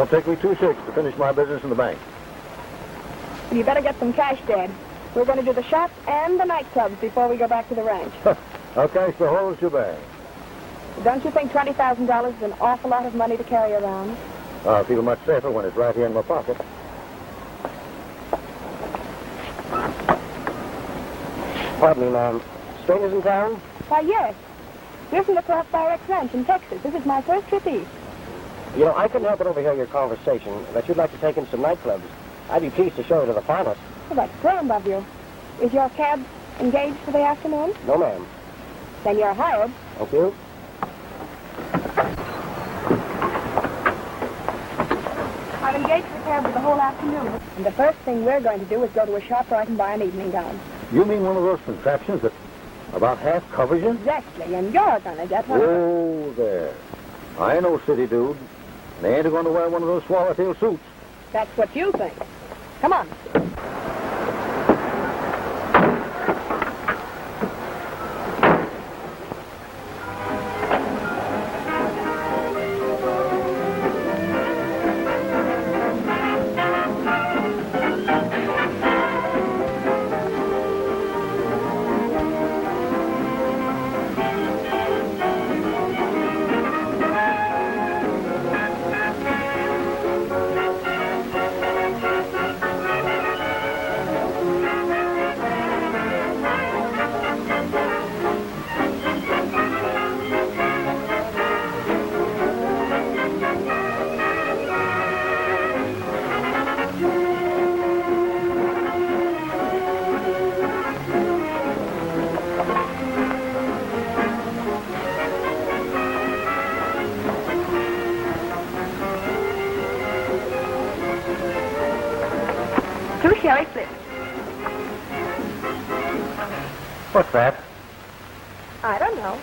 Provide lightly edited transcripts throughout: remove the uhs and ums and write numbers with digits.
Won't take me 2 shakes to finish my business in the bank. You better get some cash, Dad. We're going to do the shops and the nightclubs before we go back to the ranch. I'll cash the whole shebang. Don't you think $20,000 is an awful lot of money to carry around? I'll feel much safer when it's right here in my pocket. Pardon me, ma'am. Strangers in town? Why, yes. We're from the Croft Direct Ranch in Texas. This is my first trip east. You know, I couldn't help but overhear your conversation that you'd like to take in some nightclubs. I'd be pleased to show you to the finest. Well, that's grand of you. Is your cab engaged for the afternoon? No, ma'am. Then you're hired. Thank you. I've engaged the cab for the whole afternoon. And the first thing we're going to do is go to a shop where I can buy an evening gown. You mean one of those contraptions that about half covers you? Exactly, and you're going to get one of them. Oh, there. I ain't no city dude. They ain't going to wear one of those swallowtail suits. That's what you think. Come on. Sherry Flip. What's that? I don't know.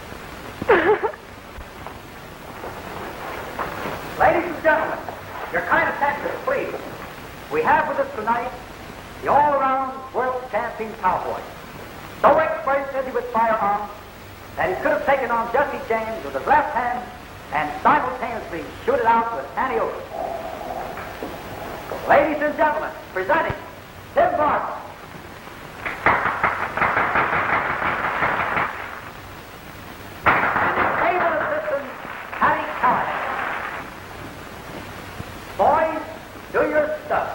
Ladies and gentlemen, your kind attention, please. We have with us tonight the all-around world champion cowboy. So expert is he with firearms that he could have taken on Jesse James with his left hand and simultaneously shoot it out with any other. Ladies and gentlemen, presenting Tim Barton. And his able assistant, Hattie Callahan. Boys, do your stuff.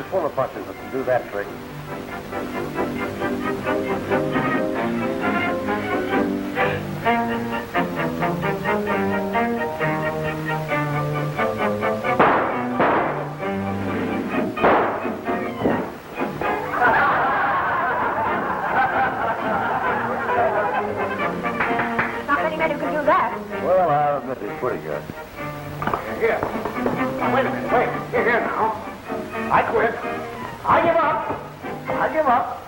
Full of punches that can do that trick. What do you got? Here. Now, wait a minute. Wait. Here now. I quit. I give up. I give up.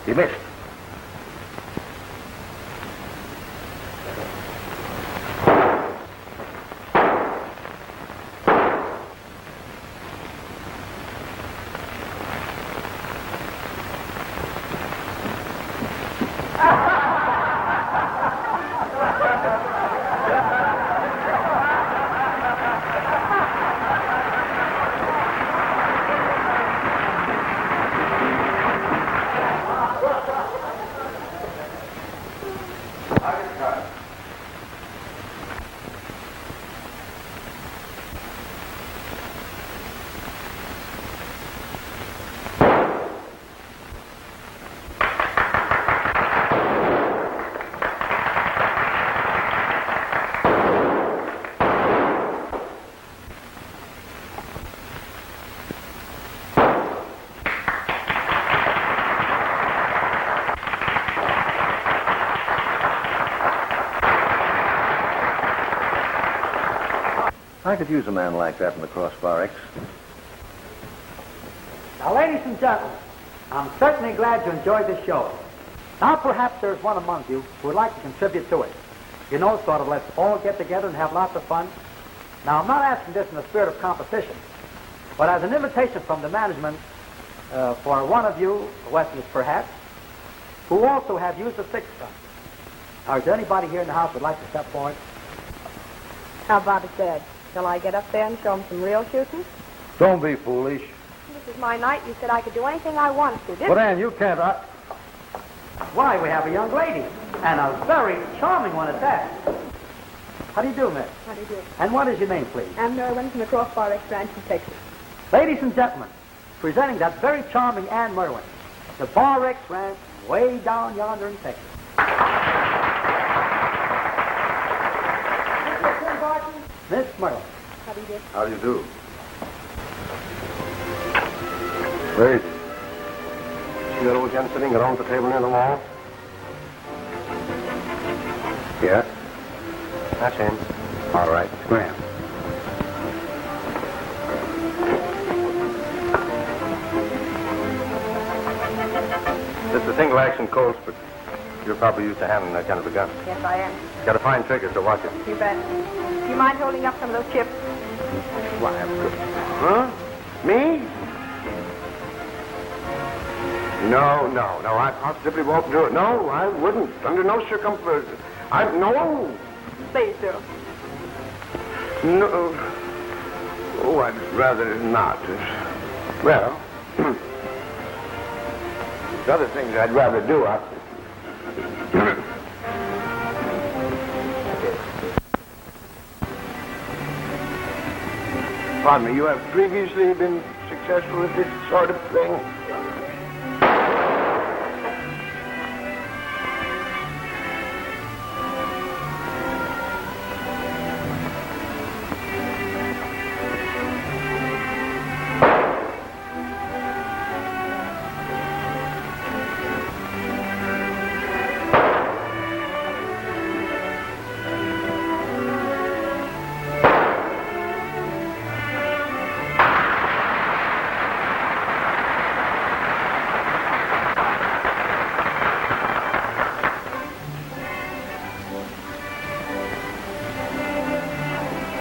You missed. I could use a man like that in the Crossbar X. Now, ladies and gentlemen, I'm certainly glad you enjoyed this show. Now, perhaps there's one among you who would like to contribute to it. You know, sort of, let's all get together and have lots of fun. Now, I'm not asking this in the spirit of competition, but as an invitation from the management for one of you, Westerners perhaps, who also have used a sixth gun. Now, is there anybody here in the house who would like to step forward? How about it, Dad? Shall I get up there and show him some real shooting? Don't be foolish. This is my night. You said I could do anything I wanted to, didn't But, Ann, you can't. Why, we have a young lady, and a very charming one at that. How do you do, miss? How do you do? And what is your name, please? I'm Merwin from the Crossbar X branch in Texas. Ladies and gentlemen, presenting that very charming Ann Merwin, the Bar X ranch way down yonder in Texas. Miss Merwin. How do you do? How do you do? Where is he? See that old gent sitting around the table near the wall? Yeah? That's him. All right. Graham. This is a single-action Colt, but you're probably used to handling that kind of a gun. Yes, I am. Got a fine trigger, so watch it. You bet. Do you mind holding up some of those chips? Why, of course. Huh? Me? No. I positively won't do it. No, I wouldn't. Under no circumstances. No. Please do. No. Oh, I'd rather not. Well, there's other things I'd rather do. Pardon me, you have previously been successful at this sort of thing?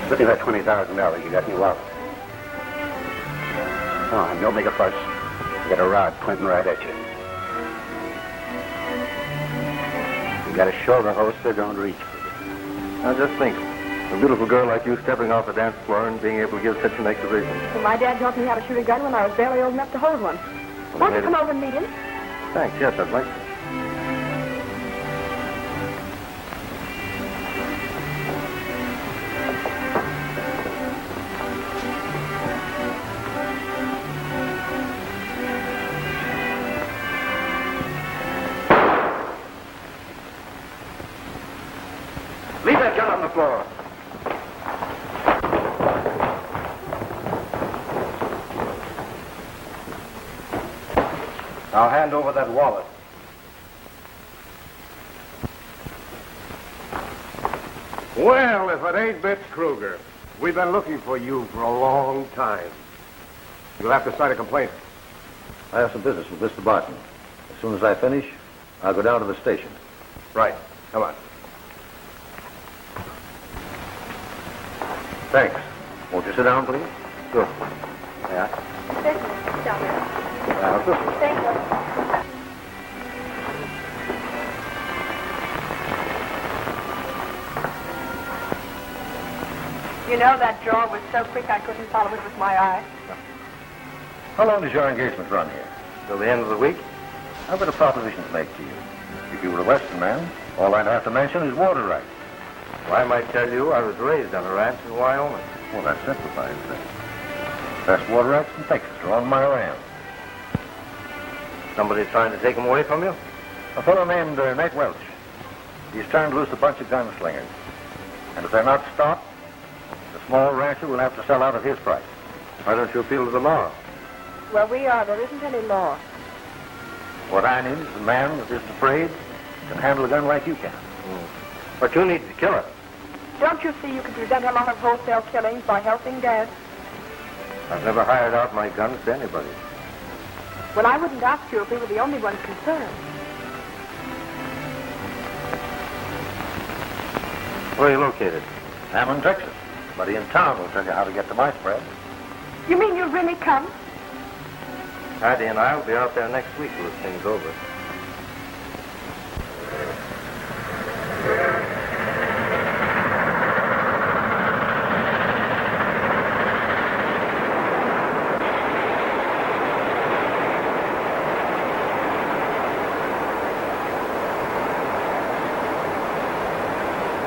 Look at that $20,000 you got in your wallet. Come on, don't make a fuss. You got a rod pointing right at you. You got a shoulder holster, don't reach for it. Now just think, a beautiful girl like you stepping off the dance floor and being able to give such an exhibition. Well, my dad taught me how to shoot a gun when I was barely old enough to hold one. Won't you come over and meet him? Thanks, yes, I'd like to. Leave that gun on the floor. Now hand over that wallet. Well, if it ain't Bitch Kruger, we've been looking for you for a long time. You'll have to sign a complaint. I have some business with Mr. Barton. As soon as I finish, I'll go down to the station. Right. Come on. Thanks. Won't you sit down, please? Sure. Yeah? Certainly. Down there. Thank you. You know, that draw was so quick I couldn't follow it with my eye. How long does your engagement run here? Till the end of the week? I've got a proposition to make to you. If you were a Western man, all I'd have to mention is water rights. Well, I might tell you I was raised on a ranch in Wyoming. Well, that simplifies things. Best water rights in Texas are on my land. Somebody trying to take them away from you? A fellow named Nate Welch. He's turned loose a bunch of gunslingers. And if they're not stopped, the small rancher will have to sell out at his price. Why don't you appeal to the law? Well, we are. There isn't any law. What I need is a man that isn't afraid, can handle a gun like you can. But you need to kill her. Don't you see you could prevent a lot of wholesale killings by helping Dad? I've never hired out my guns to anybody. Well, I wouldn't ask you if we were the only ones concerned. Where are you located? I'm in Texas. Somebody in town will tell you how to get to my spread. You mean you'll really come? Hattie and I will be out there next week to look things over.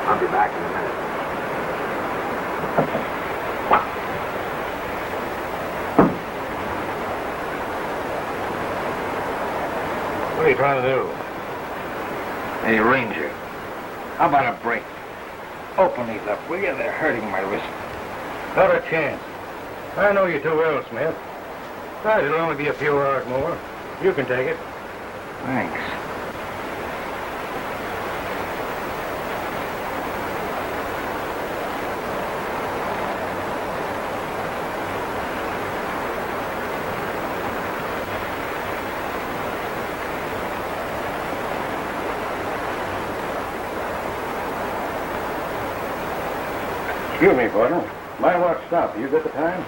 I'll be back in a minute. What are you trying to do? Hey, Ranger, how about a break? Open these up, will you? They're hurting my wrist. Not a chance. I know you too well, Smith. Besides, it'll only be a few hours more. You can take it. Thanks. Excuse me, partner. My watch stopped. You got the time?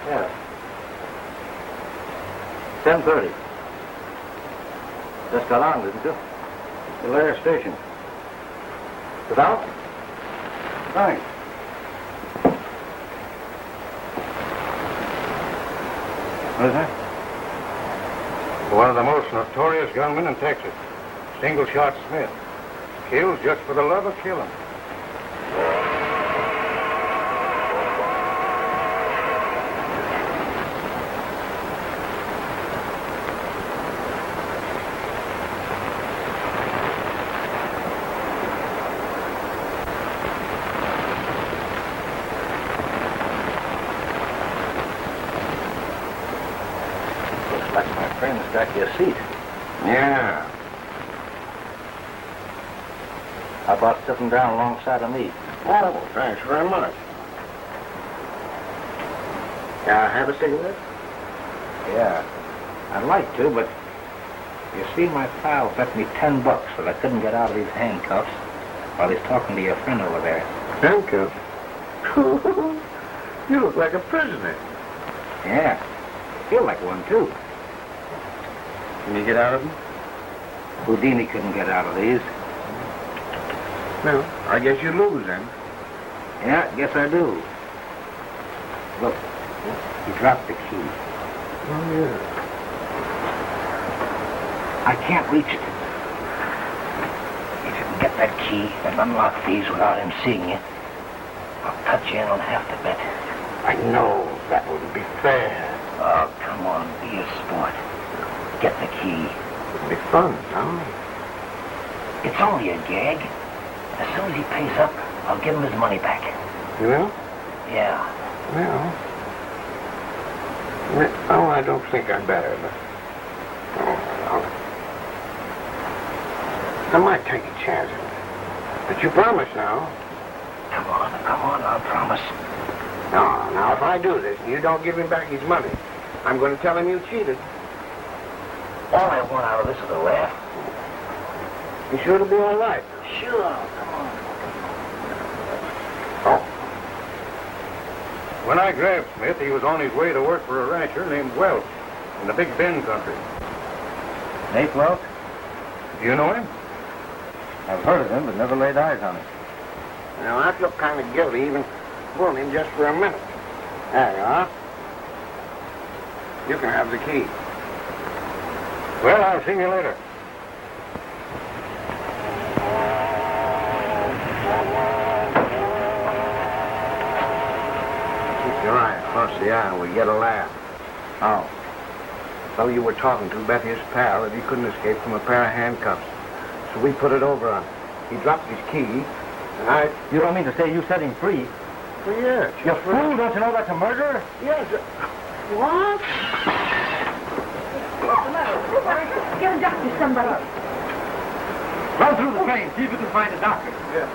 Yeah. 10:30. Just got on, didn't you? The last station. Sit down? Thanks. What is that? One of the most notorious gunmen in Texas. Single shot Smith. Kills just for the love of killing. Looks like my friend's got you a seat. Yeah. How about sitting down alongside of me? Oh, thanks very much. Have a cigarette? Yeah, I'd like to, but you see, my pal bet me $10 that I couldn't get out of these handcuffs while he's talking to your friend over there. Handcuffs? You look like a prisoner. Yeah, I feel like one, too. Can you get out of them? Houdini couldn't get out of these. Well, I guess you lose then. Yeah, guess I do. Look, he dropped the key. Oh, yeah. I can't reach it. If you can get that key and unlock these without him seeing you, I'll cut you in on half the bet. I know that wouldn't be fair. Oh, come on, be a sport. Get the key. It'd be fun, no? It's only a gag. As soon as he pays up, I'll give him his money back. You will? Yeah. Well, oh, I don't think I'd better, but... Oh, well. I might take a chance. But you promise now. Come on, I'll promise. No, now, if I do this and you don't give him back his money, I'm going to tell him you cheated. All I want out of this is a laugh. You sure it'll be all right? Sure, come on. Oh. When I grabbed Smith, he was on his way to work for a rancher named Welch in the Big Bend country. Nate Welch? Do you know him? I've heard of him, but never laid eyes on him. Now, I feel kind of guilty even fooling him just for a minute. There you are. You can have the key. Well, I'll see you later. Keep your eye across the aisle. We get a laugh. How? So you were talking to bet his pal that he couldn't escape from a pair of handcuffs. So we put it over on him. He dropped his key, and I... You don't mean to say you set him free? Well, yeah. You fool, don't you know that's a murder? Yes. What? What's the matter? Get a doctor, somebody. Run through the train, see if you can find a doctor. Yeah.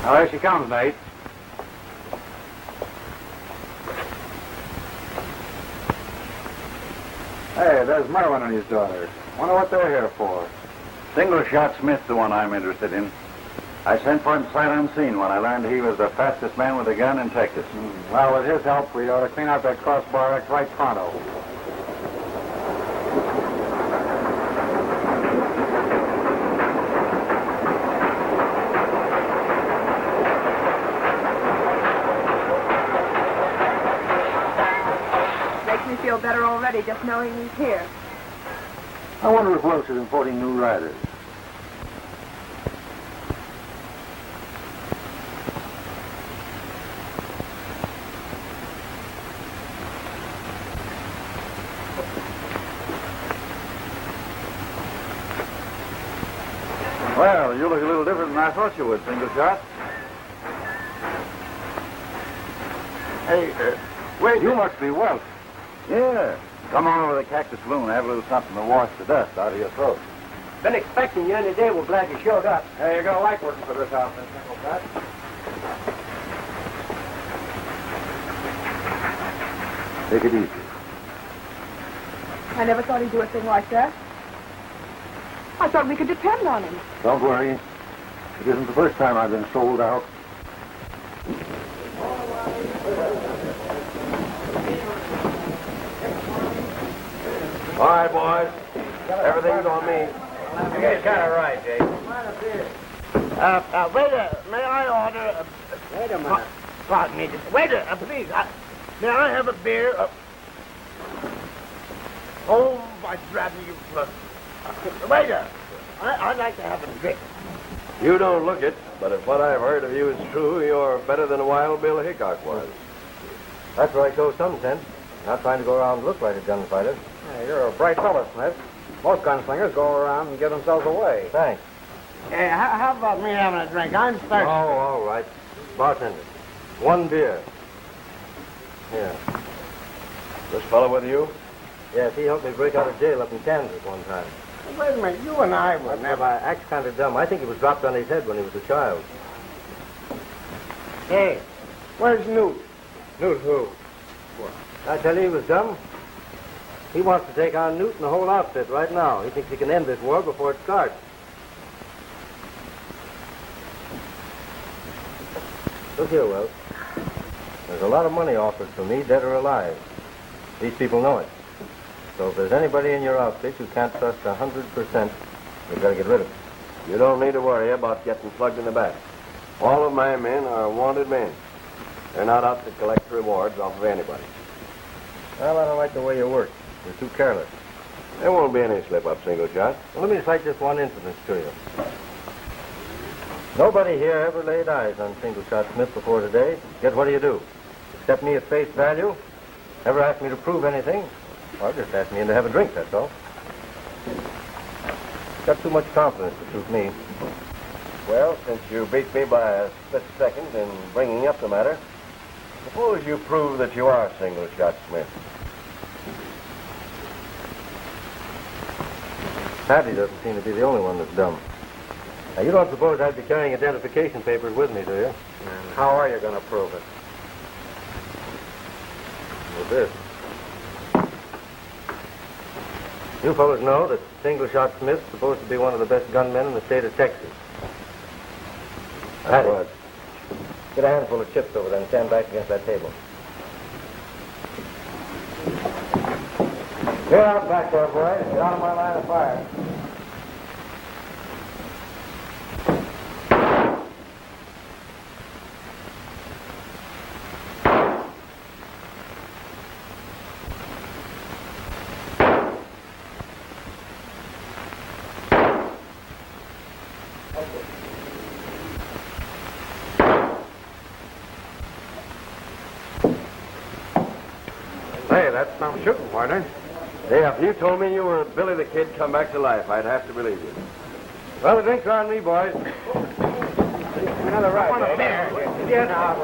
Oh, there she comes, Nate. Hey, there's Merwin and his daughter. Wonder what they're here for. Single shot Smith's the one I'm interested in. I sent for him sight unseen when I learned he was the fastest man with a gun in Texas. Well, with his help, we ought to clean out that crossbar act right pronto. Makes me feel better already just knowing he's here. I wonder if Welch is importing new riders. Well, you look a little different than I thought you would, single shot. Hey, wait. You must be Welch. Yeah. Come on over to the Cactus Saloon and have a little something to wash the dust out of your throat. Been expecting you any day. We're glad you showed up. Hey, you're gonna like working for this outfit, Single Shot. Take it easy. I never thought he'd do a thing like that. I thought we could depend on him. Don't worry. It isn't the first time I've been sold out. All right, boys. Everything's on me. You guys got it right, Jake. Waiter, may I order... Wait a minute. Pardon me. Waiter, please. May I have a beer? Oh, my brother, you... Waiter, I'd like to have a drink. You don't look it, but if what I've heard of you is true, you're better than Wild Bill Hickok was. That's where I show some sense. Not trying to go around and look like a gunfighter. Hey, you're a bright fellow, Smith. Most gunslingers go around and give themselves away. Thanks. Hey, how about me having a drink? I'm thirsty. Oh, all right. Bartender. One beer. Here. This fellow with you? Yes, he helped me break out of jail up in Kansas one time. Wait a minute. You and I were never... I act kind of dumb. I think he was dropped on his head when he was a child. Hey, where's Newt? Newt who? I tell you, he was dumb. He wants to take on Newt and the whole outfit right now. He thinks he can end this war before it starts. Look here, Welch. There's a lot of money offered for me, dead or alive. These people know it. So if there's anybody in your outfit you can't trust 100%, you've got to get rid of it. You don't need to worry about getting plugged in the back. All of my men are wanted men. They're not out to collect rewards off of anybody. Well, I don't like the way you work. You're too careless. There won't be any slip-up, Single Shot. Well, let me cite just one incident to you. Nobody here ever laid eyes on Single Shot Smith before today. Yet what do? Accept me at face value? Never ask me to prove anything? Well, just ask me in to have a drink, that's all. Got too much confidence to suit me. Well, since you beat me by a split second in bringing up the matter, suppose you prove that you are Single-Shot Smith. Patty doesn't seem to be the only one that's dumb. Now, you don't suppose I'd be carrying identification papers with me, do you? And how are you going to prove it? With this. You fellows know that Single-Shot Smith's supposed to be one of the best gunmen in the state of Texas. Patty, get a handful of chips over there and stand back against that table. Get out back there, boys. Get out of my line of fire. Hey, that's some shooting, partner. Yeah, if you told me you were Billy the Kid come back to life, I'd have to believe you. Well, the drinks are on me, boys. Another ride. I want a beer. Get out.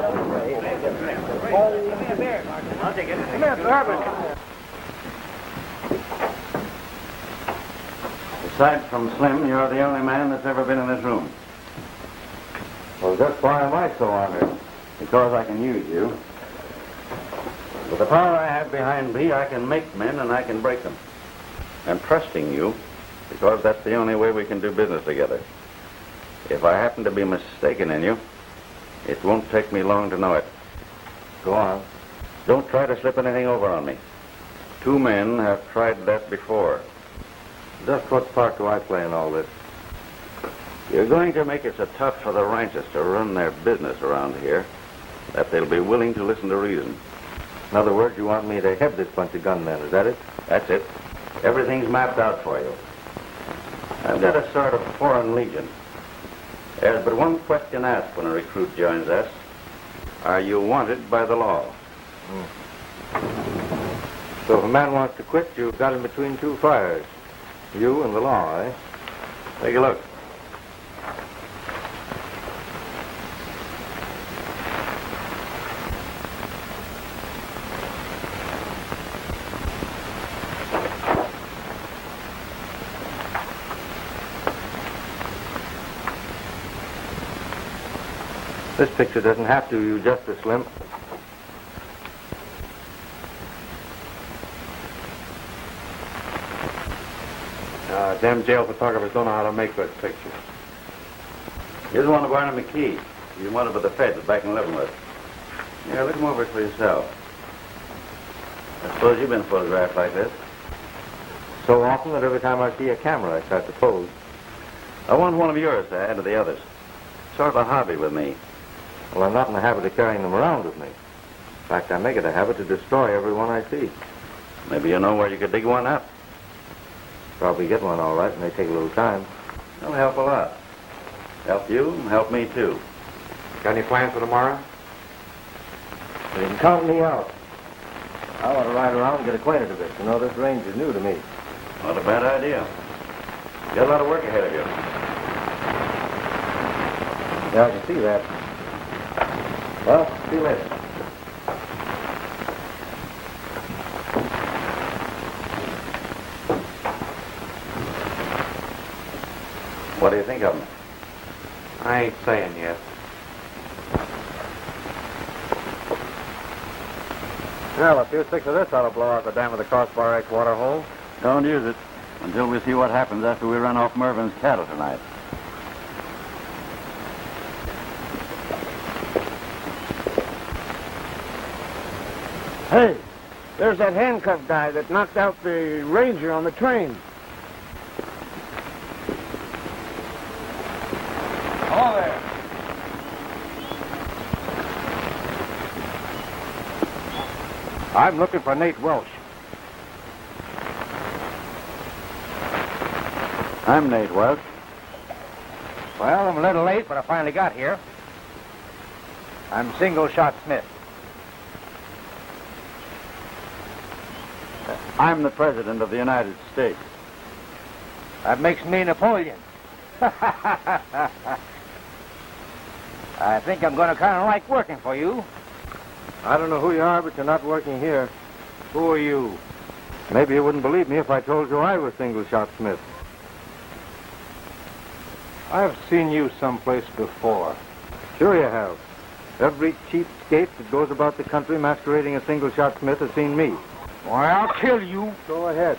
I'll take it. Come here, Herbert. Aside from Slim, you're the only man that's ever been in this room. Well, just why am I so honored? Because I can use you. With the power I have behind me, I can make men and I can break them. I'm trusting you because that's the only way we can do business together. If I happen to be mistaken in you, it won't take me long to know it. Go on. Don't try to slip anything over on me. 2 men have tried that before. Just what part do I play in all this? You're going to make it so tough for the ranchers to run their business around here that they'll be willing to listen to reason. In other words, you want me to head this bunch of gunmen, is that it? That's it. Everything's mapped out for you. I've got a sort of foreign legion. There's but one question asked when a recruit joins us. Are you wanted by the law? So if a man wants to quit, you've got him between 2 fires. You and the law, eh? Take a look. This picture doesn't have to do you justice, Slim. Them jail photographers don't know how to make good pictures. Here's one of Barnum McKee. He's wanted by the feds back in Leavenworth. Yeah, look him over for yourself. I suppose you've been photographed like this. So often that every time I see a camera, I start to pose. I want one of yours to add to the others. Sort of a hobby with me. Well, I'm not in the habit of carrying them around with me. In fact, I make it a habit to destroy every one I see. Maybe you know where you could dig one up. Probably get one all right, and they take a little time. That'll help a lot. Help you, help me too. Got any plans for tomorrow? You can count me out. I want to ride around and get acquainted a bit. You know, this range is new to me. Not a bad idea. You got a lot of work ahead of you. Yeah, I can see that. Well, see you later. What do you think of them? I ain't saying yet. Well, a few sticks of this ought to blow out the dam of the Crossbar X water hole. Don't use it until we see what happens after we run off Mervin's cattle tonight. Hey, there's that handcuffed guy that knocked out the ranger on the train. Hello there. I'm looking for Nate Welch. I'm Nate Welch. Well, I'm a little late, but I finally got here. I'm Single-Shot Smith. I'm the President of the United States. That makes me Napoleon. I think I'm going to kind of like working for you. I don't know who you are, but you're not working here. Who are you? Maybe you wouldn't believe me if I told you I was Single Shot Smith. I've seen you someplace before. Sure you have. Every cheapskate that goes about the country masquerading as Single Shot Smith has seen me. Why, I'll kill you. Go ahead.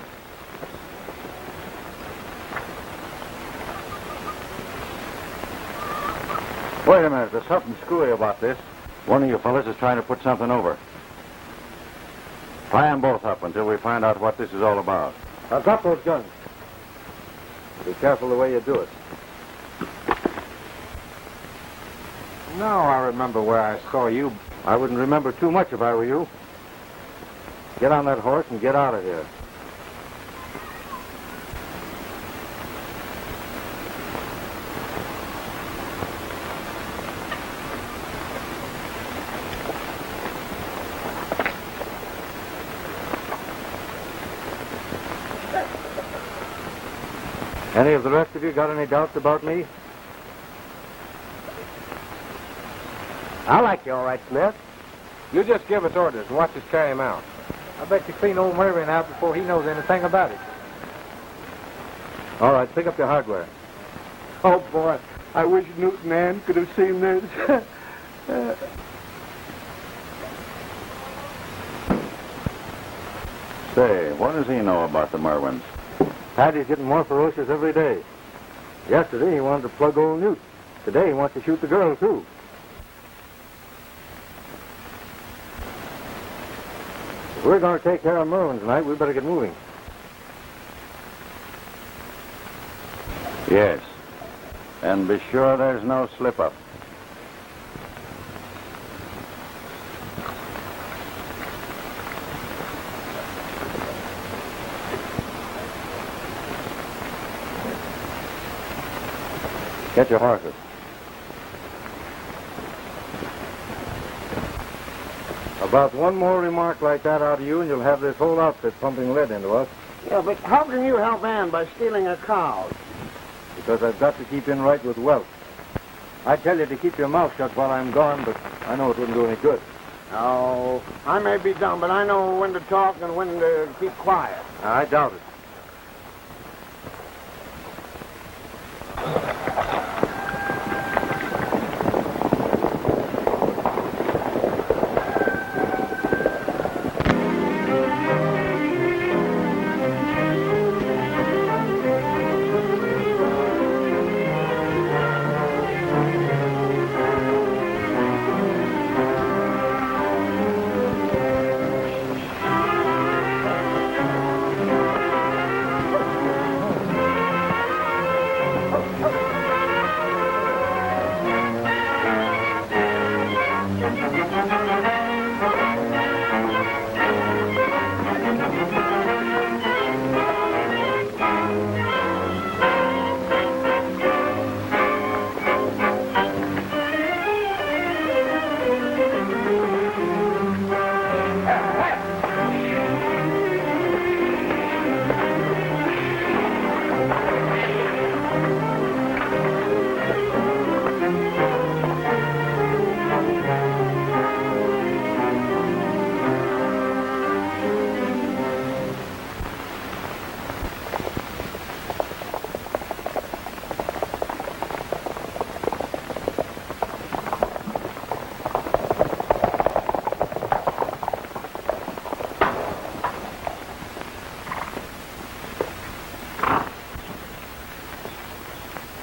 Wait a minute. There's something screwy about this. One of you fellas is trying to put something over. Tie them both up until we find out what this is all about. Now drop those guns. Be careful the way you do it. Now I remember where I saw you. I wouldn't remember too much if I were you. Get on that horse and get out of here. Any of the rest of you got any doubts about me? I like you all right, Smith. You just give us orders and watch us carry him out. I bet you clean old Mervyn out before he knows anything about it. All right, pick up your hardware. Oh, boy. I wish Newton Ann could have seen this. Say, what does he know about the Merwyns? Paddy's getting more ferocious every day. Yesterday he wanted to plug old Newt. Today he wants to shoot the girl, too. If we're going to take care of Merwin tonight, we better get moving. Yes. And be sure there's no slip-up. Get your horses. About one more remark like that out of you, and you'll have this whole outfit pumping lead into us. Yeah, but how can you help Ann by stealing her cows? Because I've got to keep in right with wealth. I tell you to keep your mouth shut while I'm gone, but I know it wouldn't do any good. Oh, I may be dumb, but I know when to talk and when to keep quiet. I doubt it.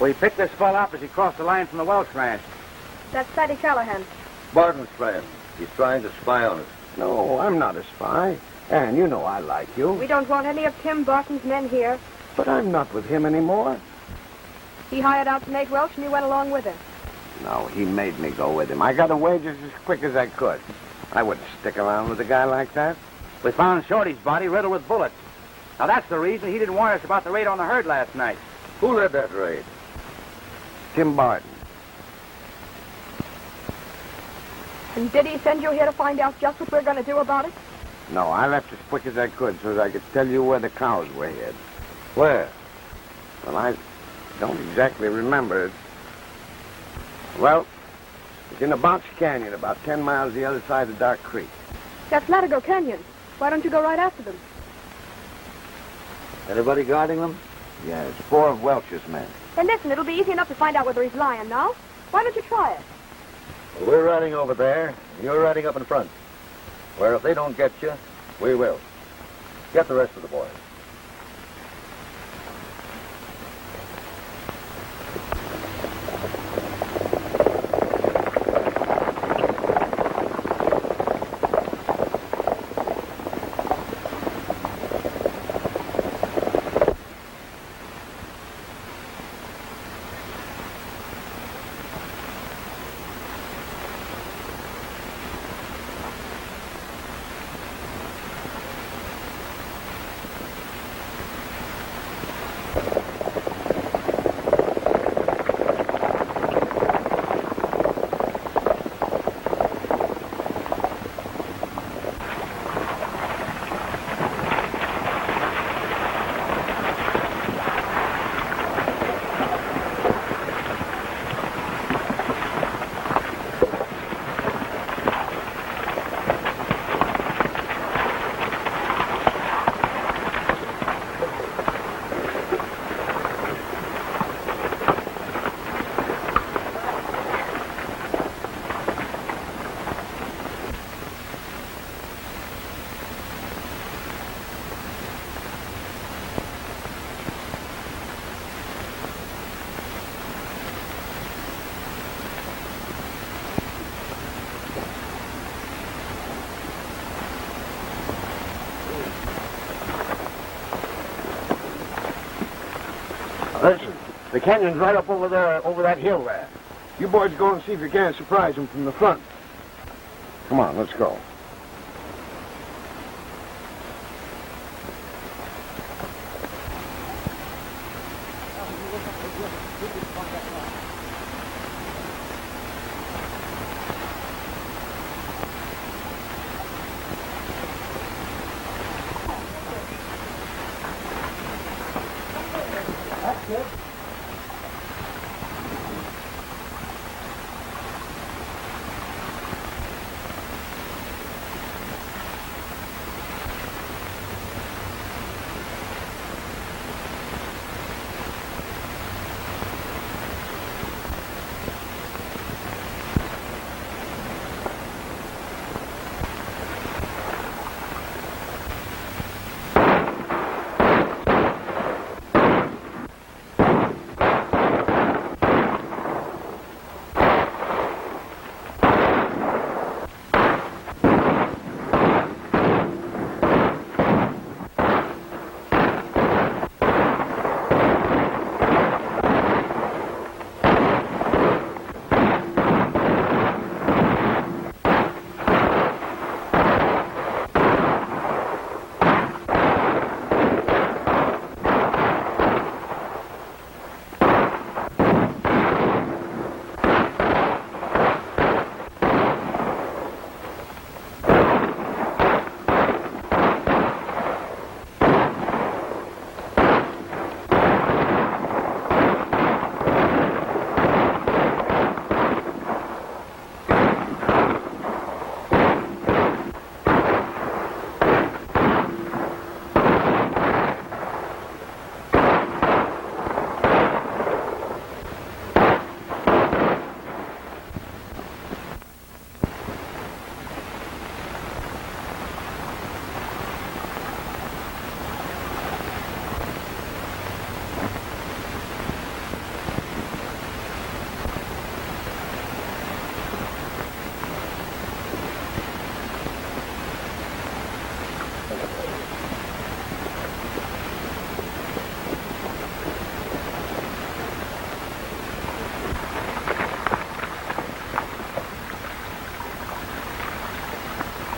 We picked this fellow up as he crossed the line from the Welsh ranch. That's Fatty Callahan. Barton's friend. He's trying to spy on us. No, I'm not a spy. Ann, you know I like you. We don't want any of Tim Barton's men here. But I'm not with him anymore. He hired out to Nate Welch, and you went along with him. No, he made me go with him. I got away just as quick as I could. I wouldn't stick around with a guy like that. We found Shorty's body riddled with bullets. Now, that's the reason he didn't warn us about the raid on the herd last night. Who led that raid? Tim Barton. And did he send you here to find out just what we're going to do about it? No, I left as quick as I could so that I could tell you where the cows were hid. Where? Well, I don't exactly remember it. Well, It's in a box canyon about 10 miles the other side of Dark Creek. That's Latigo Canyon. Why don't you go right after them? Anybody guarding them? Yeah, it's 4 of Welch's men. Then listen, it'll be easy enough to find out whether he's lying now. Why don't you try it? Well, we're riding over there, and you're riding up in front. Where if they don't get you, we will. Get the rest of the boys. Listen, the canyon's right up over there, over that hill there. You boys go and see if you can't surprise them from the front. Come on, let's go.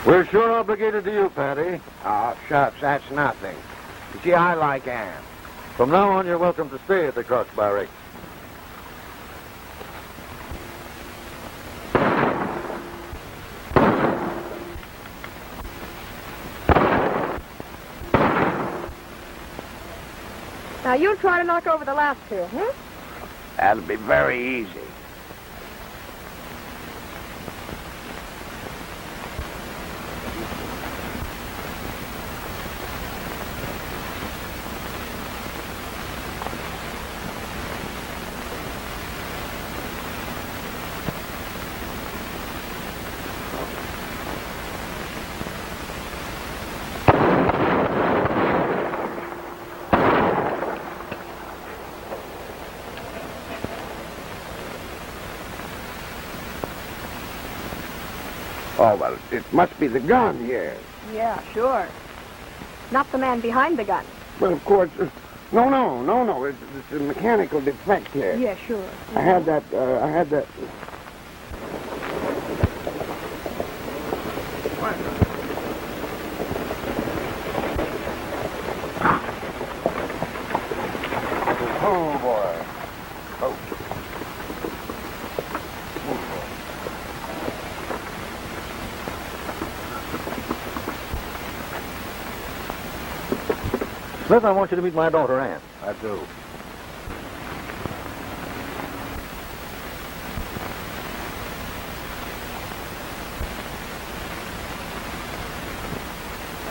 We're sure obligated to you, Patty. Oh, shucks, that's nothing. You see, I like Ann. From now on, you're welcome to stay at the Crossbarry. Now, you try to knock over the last two, hmm? That'll be very easy. Oh, well, it must be the gun here. Yeah, sure. Not the man behind the gun. Well, of course. No. It's a mechanical defect here. Yeah, sure. I had that. Oh, boy. Oh. Smith, I want you to meet my daughter, Ann. I do.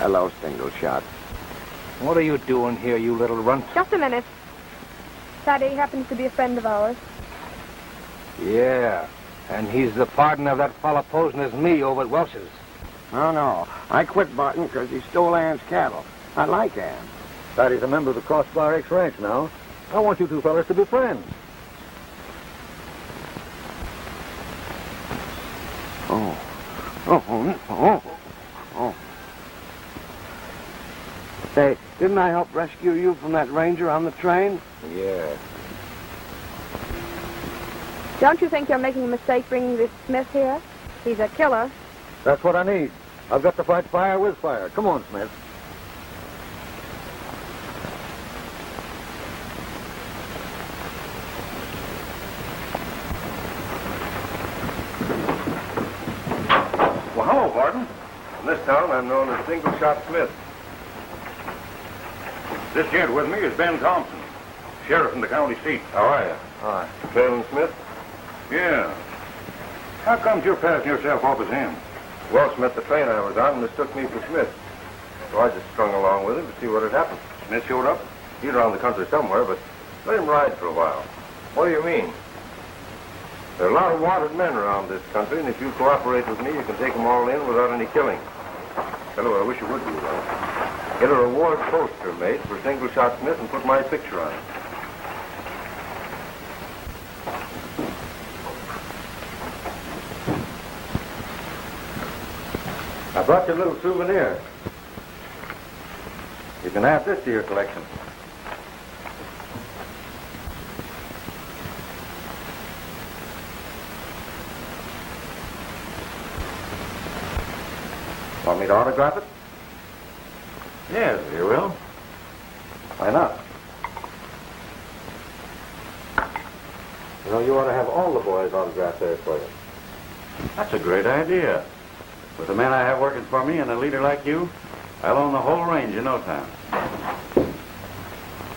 Hello, Single Shot. What are you doing here, you little runt? Just a minute. Sadie happens to be a friend of ours. Yeah, and he's the partner of that fella posing as me over at Welch's. No. I quit Barton because he stole Ann's cattle. I like Ann. Daddy's a member of the Crossbar X Ranch now. I want you two fellas to be friends. Oh. Say, didn't I help rescue you from that ranger on the train? Yeah. Don't you think you're making a mistake bringing this Smith here? He's a killer. That's what I need. I've got to fight fire with fire. Come on, Smith. Well, hello, Barton. In this town, I'm known as Single Shot Smith. This gent with me is Ben Thompson, sheriff in the county seat. How are you? Hi. Phelan Smith? Yeah. How come you're passing yourself off as him? Well, Smith, the train I was on mistook me for Smith. So I just strung along with him to see what had happened. Smith showed up? He's around the country somewhere, but let him ride for a while. What do you mean? There are a lot of wanted men around this country, and if you cooperate with me, you can take them all in without any killing. Tell you what, I wish you would do that. Get a reward poster made for Single Shot Smith and put my picture on it. I brought you a little souvenir. You can add this to your collection. Want me to autograph it? Yes, if you will. Why not? You know, you ought to have all the boys autograph theirs for you. That's a great idea. With the men I have working for me and a leader like you, I'll own the whole range in no time.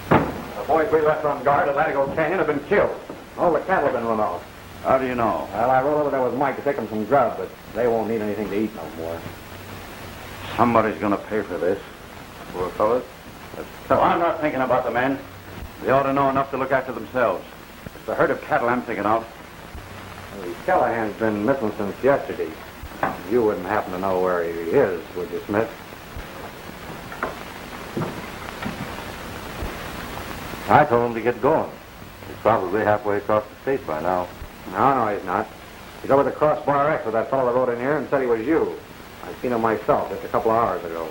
The boys we left on guard at Latigo Canyon have been killed. All the cattle have been run off. How do you know? Well, I rode over there with Mike to take them some grub, but they won't need anything to eat no more. Somebody's going to pay for this. Poor fellas. So I'm not thinking about the men. They ought to know enough to look after themselves. It's the herd of cattle I'm thinking of. Well, Callahan's been missing since yesterday. You wouldn't happen to know where he is, would you, Smith? I told him to get going. He's probably halfway across the state by now. No, he's not. He's over the Crossbar X with that fellow that rode in here and said he was you. I seen him myself just a couple of hours ago.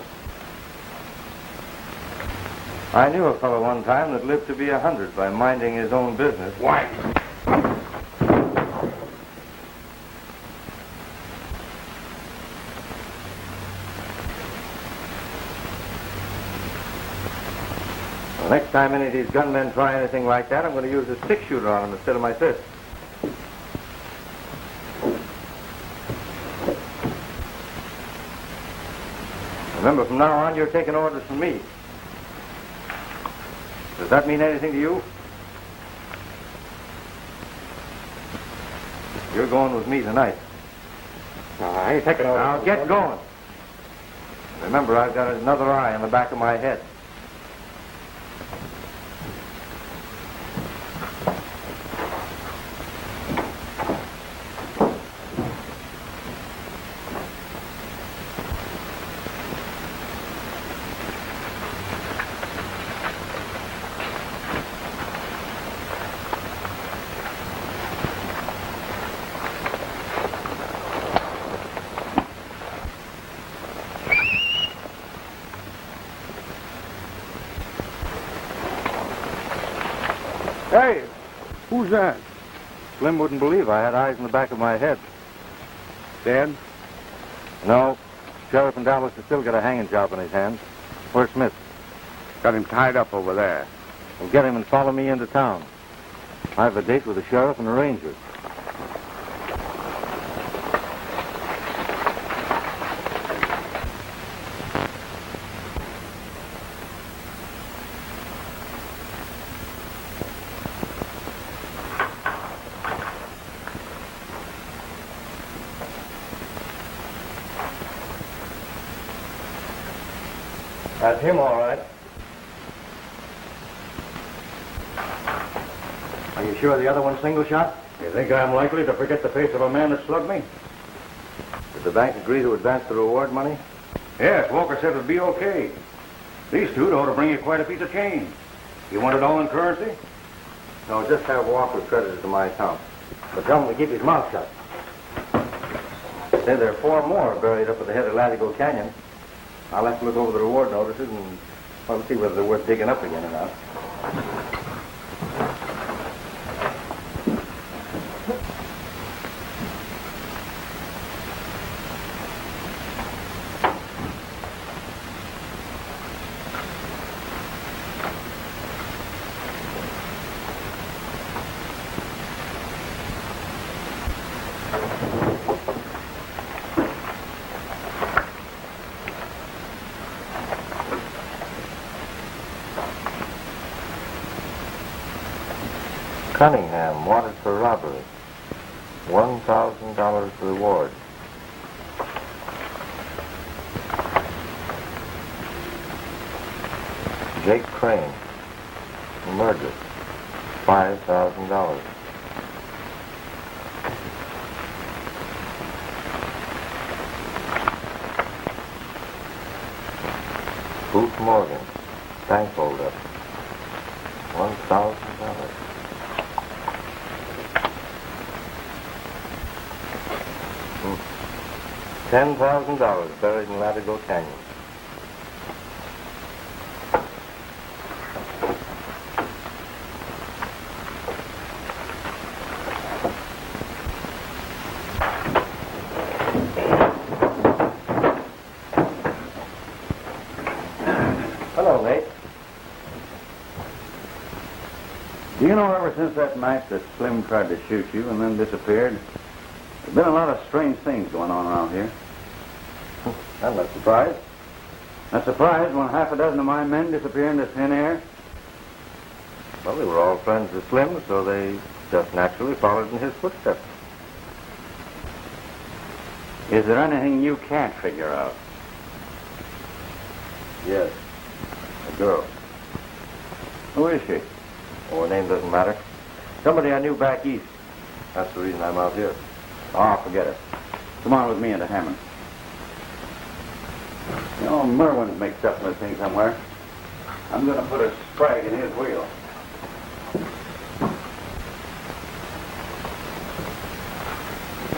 I knew a fellow one time that lived to be 100 by minding his own business. Why? The next time any of these gunmen try anything like that, I'm going to use a six-shooter on them instead of my fist. Remember, from now on, you're taking orders from me. Does that mean anything to you? You're going with me tonight. No, I ain't taking orders. Now, get going. Remember, I've got another eye on the back of my head. Hey, who's that? Slim wouldn't believe I had eyes in the back of my head. Dead? No. Sheriff in Dallas has still got a hanging job in his hands. Where's Smith? Got him tied up over there. Well, get him and follow me into town. I have a date with the sheriff and the ranger. That's him, all right. Are you sure the other one's single shot? You think I'm likely to forget the face of a man that slugged me? Did the bank agree to advance the reward money? Yes, Walker said it would be okay. These two ought to bring you quite a piece of change. You want it all in currency? No, just have Walker credited to my account. But tell him to keep his mouth shut. Say there are 4 more buried up at the head of Latigo Canyon. I'll have to look over the reward notices and well, see whether they're worth digging up again or not. Cunningham, wanted for robbery. $1,000 reward. Jake Crane, murder. $5,000. Booth Morgan, bank holdup. $1,000. $10,000 buried in Latigo Canyon. Hello, Nate. Do you know ever since that night that Slim tried to shoot you and then disappeared, there's been a lot of strange things going on around here. I'm not surprised. Not surprised when half a dozen of my men disappear into thin air? Well, they were all friends of Slim, so they just naturally followed in his footsteps. Is there anything you can't figure out? Yes. A girl. Who is she? Oh, her name doesn't matter. Somebody I knew back east. That's the reason I'm out here. Oh, forget it. Come on with me into Hammond. You know, Merwin's mixed up in this thing somewhere. I'm going to put a sprag in his wheel.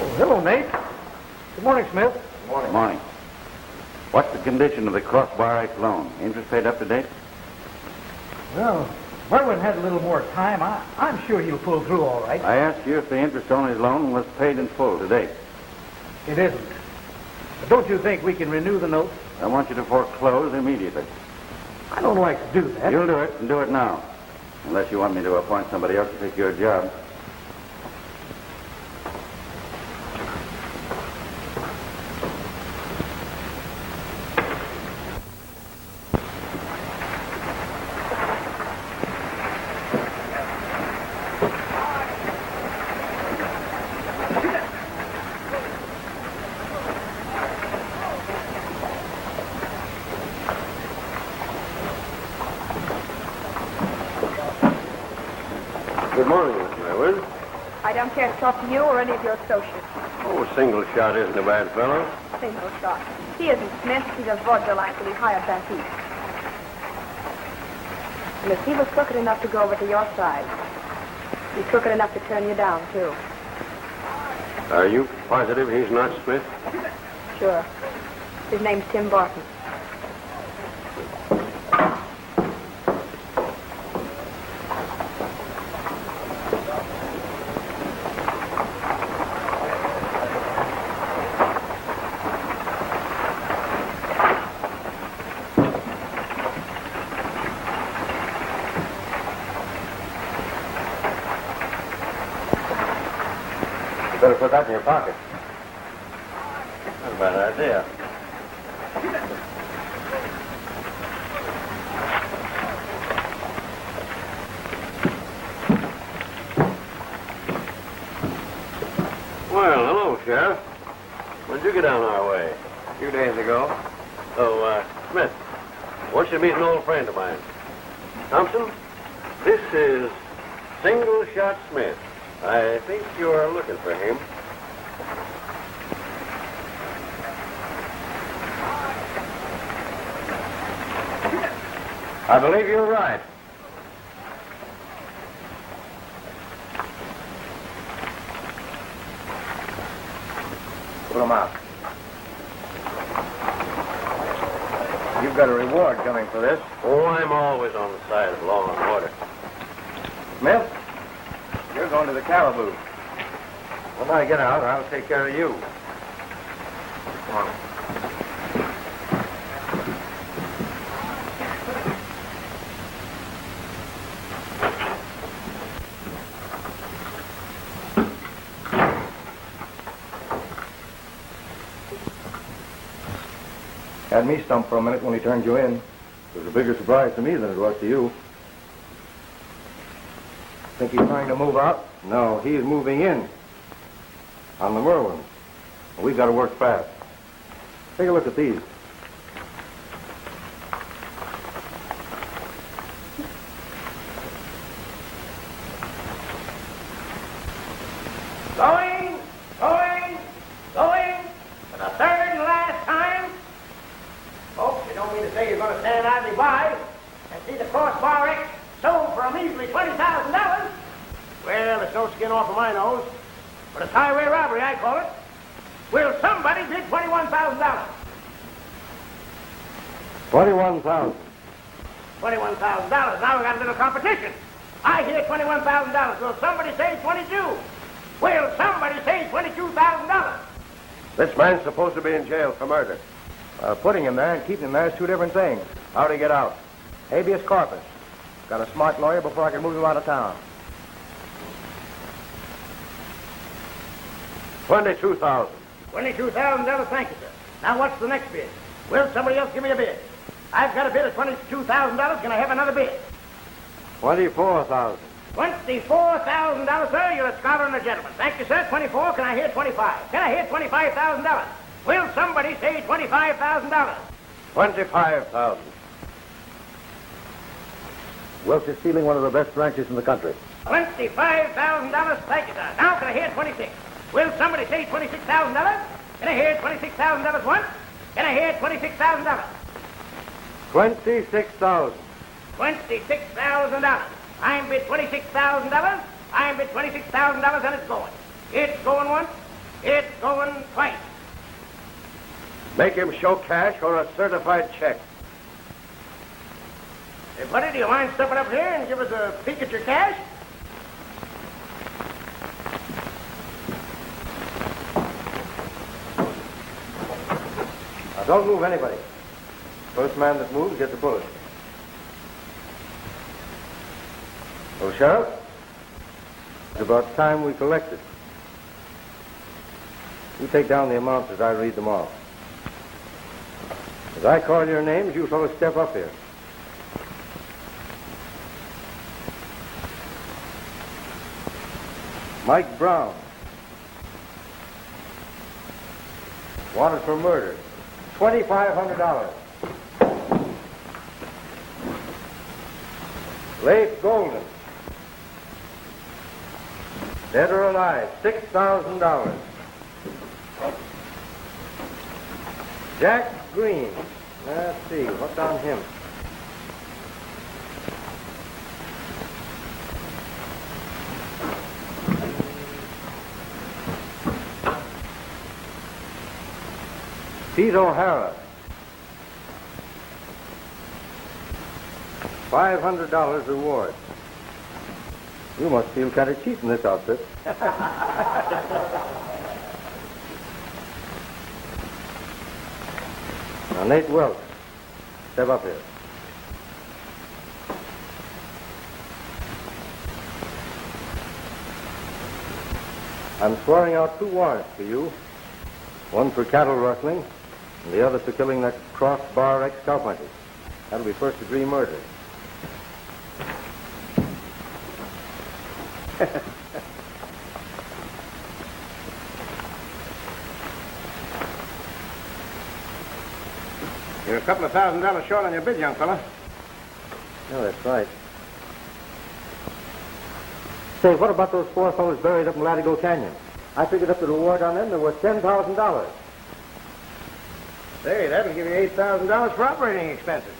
Oh, hello, Nate. Good morning, Smith. Good morning. Morning. What's the condition of the Crossbar Act loan? Interest paid up to date? Well, Merwin had a little more time. I'm sure he'll pull through all right. I asked you if the interest on his loan was paid in full to date. It isn't. But don't you think we can renew the note? I want you to foreclose immediately. I don't like to do that. You'll do it, and do it now. Unless you want me to appoint somebody else to take your job. Good morning, Miss Merwin. I don't care to talk to you or any of your associates. Oh, a single shot isn't a bad fellow. Single shot. He isn't Smith. He's a vaudeville actor. He's hired back east. And if he was crooked enough to go over to your side, he's crooked enough to turn you down, too. Are you positive he's not Smith? Sure. His name's Tim Barton. Better put that in your pocket. That's a bad idea. Well, hello, Sheriff. When did you get down our way? A few days ago. Oh, Smith. Want you to meet an old friend of mine. Thompson, this is Single Shot Smith. I think you're looking for him. I believe you're right. Put him out. You've got a reward coming for this. Oh, I'm always on the side of law and order. Smith, you're going to the Caribou. When I get out, I'll take care of you. Come on. Had me stumped for a minute when he turned you in. It was a bigger surprise to me than it was to you. Think he's trying to move out? No, he is moving in. On the Merwin. We've got to work fast. Take a look at these. Going for the third and last time. Folks, you don't mean to say you're going to stand idly by and see the crossbar X sold for a measly $20,000? Well, there's no skin off of my nose, but it's highway robbery, I call it. Will somebody bid $21,000? $21,000. $21,000. Now we got a little competition. I hear $21,000. Will somebody say 22? Will somebody say $22,000? This man's supposed to be in jail for murder. Putting him there and keeping him there is two different things. How'd he get out? Habeas corpus. Got a smart lawyer before I can move him out of town. $22,000. $22,000, thank you, sir. Now what's the next bid? Will somebody else give me a bid? I've got a bid of $22,000. Can I have another bid? $24,000. $24,000, sir. You're a scholar and a gentleman. Thank you, sir. 24. Can I hear 25? Can I hear $25,000? Will somebody say $25,000? $25,000. Welch is stealing one of the best ranches in the country. $25,000, thank you, sir. Now can I hear 26? Will somebody say $26,000? Can I hear $26,000 once? Can I hear $26,000? $26,000. $26,000. I'm bid $26,000. I'm bid $26,000, and it's going. It's going once. It's going twice. Make him show cash or a certified check. Hey, buddy, do you mind stepping up here and give us a peek at your cash? Now, don't move anybody. First man that moves gets a bullet. Well, Sheriff, it's about time we collected. You take down the amounts as I read them off. As I call your names, you fellows step up here. Mike Brown. Wanted for murder. $2,500. Leif Golden. Dead or alive, $6,000. Jack Green. Let's see, what's on him? Pete O'Hara. $500 reward. You must feel kind of cheap in this outfit. Now, Nate Welch, step up here. I'm swearing out 2 warrants for you. One for cattle rustling, and the other for killing that crossbar ex-cowpuncher. That'll be first-degree murder. You're a couple of $1,000 short on your bid, young fella. No, that's right. Say, what about those 4 fellows buried up in Latigo Canyon? I figured up the reward on them. They're worth $10,000. Say, that'll give you $8,000 for operating expenses.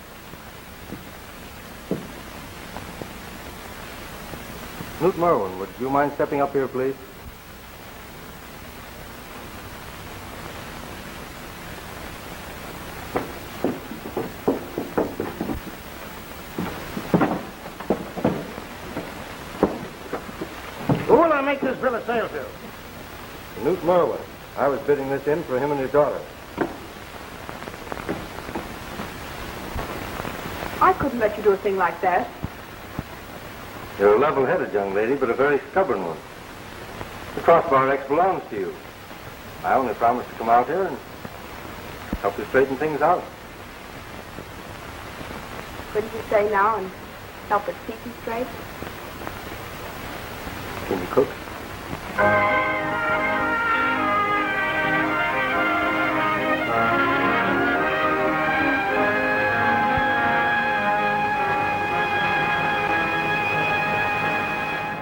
Newt Merwin, would you mind stepping up here, please? Who will I make this bill of sale to? Newt Merwin. I was bidding this in for him and his daughter. I couldn't let you do a thing like that. You're a level-headed young lady, but a very stubborn one. The crossbar X belongs to you. I only promised to come out here and help you straighten things out. Couldn't you stay now and help us keep you straight? Can you cook?